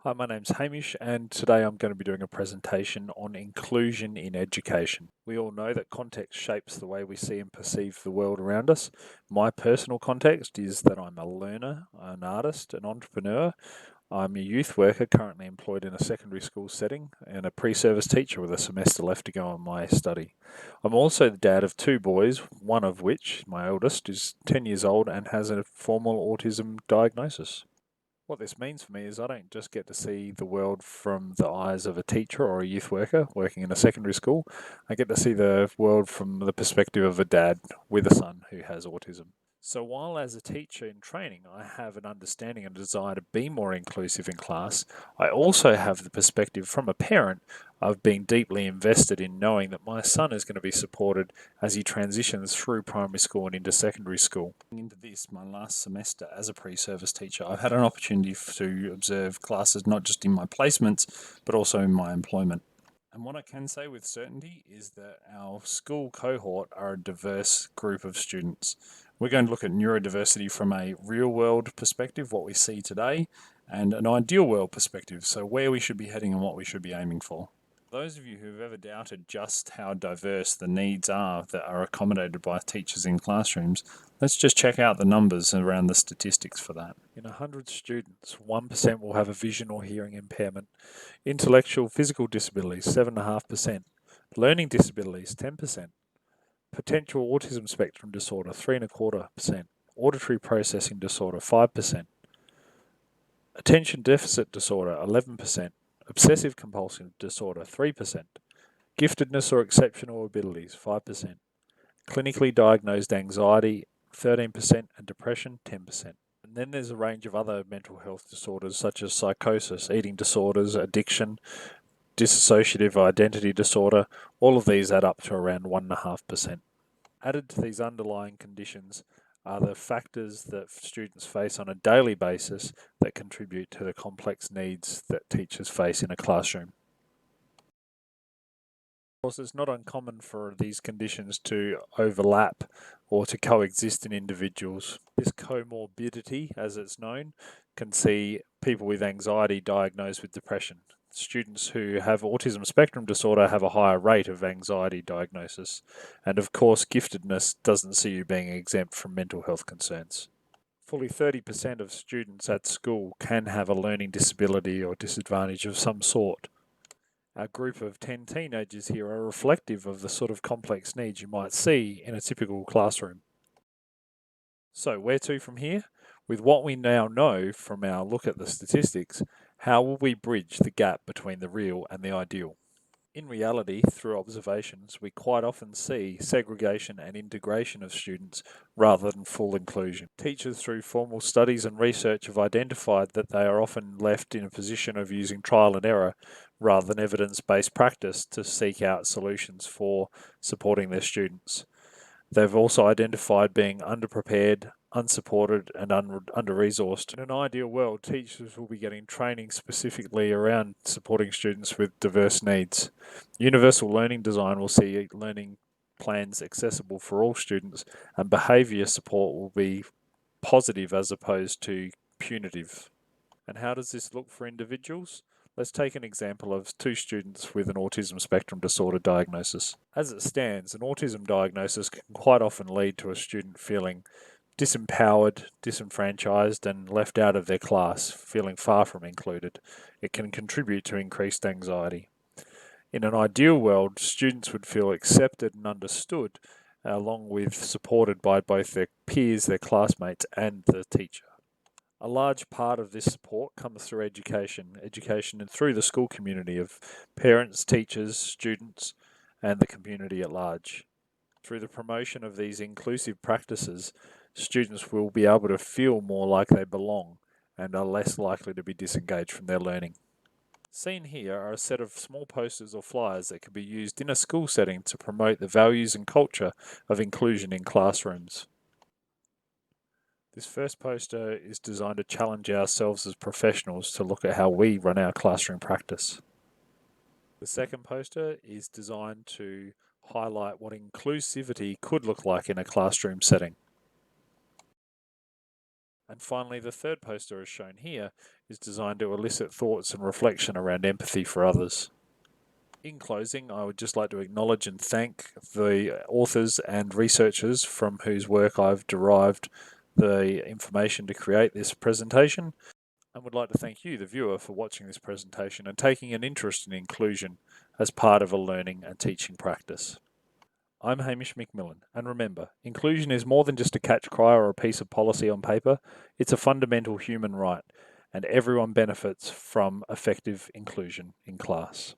Hi, my name's Hamish, and today I'm going to be doing a presentation on inclusion in education. We all know that context shapes the way we see and perceive the world around us. My personal context is that I'm a learner, an artist, an entrepreneur. I'm a youth worker currently employed in a secondary school setting and a pre-service teacher with a semester left to go on my study. I'm also the dad of two boys, one of which, my eldest, is 10 years old and has a formal autism diagnosis. What this means for me is I don't just get to see the world from the eyes of a teacher or a youth worker working in a secondary school. I get to see the world from the perspective of a dad with a son who has autism. So while as a teacher in training, I have an understanding and desire to be more inclusive in class, I also have the perspective from a parent of being deeply invested in knowing that my son is going to be supported as he transitions through primary school and into secondary school. Into this, my last semester as a pre-service teacher, I've had an opportunity to observe classes not just in my placements, but also in my employment. And what I can say with certainty is that our school cohort are a diverse group of students. We're going to look at neurodiversity from a real world perspective, what we see today, and an ideal world perspective, so where we should be heading and what we should be aiming for. Those of you who've ever doubted just how diverse the needs are that are accommodated by teachers in classrooms, let's just check out the numbers around the statistics for that. In 100 students, 1% will have a vision or hearing impairment. Intellectual physical disabilities, 7.5%. Learning disabilities, 10%. Potential autism spectrum disorder, 3.25%. Auditory processing disorder, 5%. Attention deficit disorder, 11%. Obsessive compulsive disorder, 3%. Giftedness or exceptional abilities, 5%. Clinically diagnosed anxiety, 13%, and depression, 10%. And then there's a range of other mental health disorders such as psychosis, eating disorders, addiction, dissociative identity disorder. All of these add up to around 1.5%. Added to these underlying conditions are the factors that students face on a daily basis that contribute to the complex needs that teachers face in a classroom. Of course, it's not uncommon for these conditions to overlap or to coexist in individuals. This comorbidity, as it's known, can see people with anxiety diagnosed with depression. Students who have autism spectrum disorder have a higher rate of anxiety diagnosis. And of course, giftedness doesn't see you being exempt from mental health concerns. Fully 30% of students at school can have a learning disability or disadvantage of some sort. Our group of 10 teenagers here are reflective of the sort of complex needs you might see in a typical classroom. So where to from here? With what we now know from our look at the statistics, how will we bridge the gap between the real and the ideal? In reality, through observations, we quite often see segregation and integration of students rather than full inclusion. Teachers, through formal studies and research, have identified that they are often left in a position of using trial and error rather than evidence-based practice to seek out solutions for supporting their students. They've also identified being underprepared, unsupported, and under-resourced. In an ideal world, teachers will be getting training specifically around supporting students with diverse needs. Universal learning design will see learning plans accessible for all students, and behaviour support will be positive as opposed to punitive. And how does this look for individuals? Let's take an example of two students with an autism spectrum disorder diagnosis. As it stands, an autism diagnosis can quite often lead to a student feeling disempowered, disenfranchised, and left out of their class, feeling far from included. It can contribute to increased anxiety. In an ideal world, students would feel accepted and understood, along with supported by both their peers, their classmates, and the teacher. A large part of this support comes through education and through the school community of parents, teachers, students, and the community at large. Through the promotion of these inclusive practices, students will be able to feel more like they belong and are less likely to be disengaged from their learning. Seen here are a set of small posters or flyers that can be used in a school setting to promote the values and culture of inclusion in classrooms. This first poster is designed to challenge ourselves as professionals to look at how we run our classroom practice. The second poster is designed to highlight what inclusivity could look like in a classroom setting. And finally, the third poster as shown here is designed to elicit thoughts and reflection around empathy for others. In closing, I would just like to acknowledge and thank the authors and researchers from whose work I've derived the information to create this presentation, and would like to thank you, the viewer, for watching this presentation and taking an interest in inclusion as part of a learning and teaching practice. I'm Hamish McMillan, and remember, inclusion is more than just a catch cry or a piece of policy on paper. It's a fundamental human right, and everyone benefits from effective inclusion in class.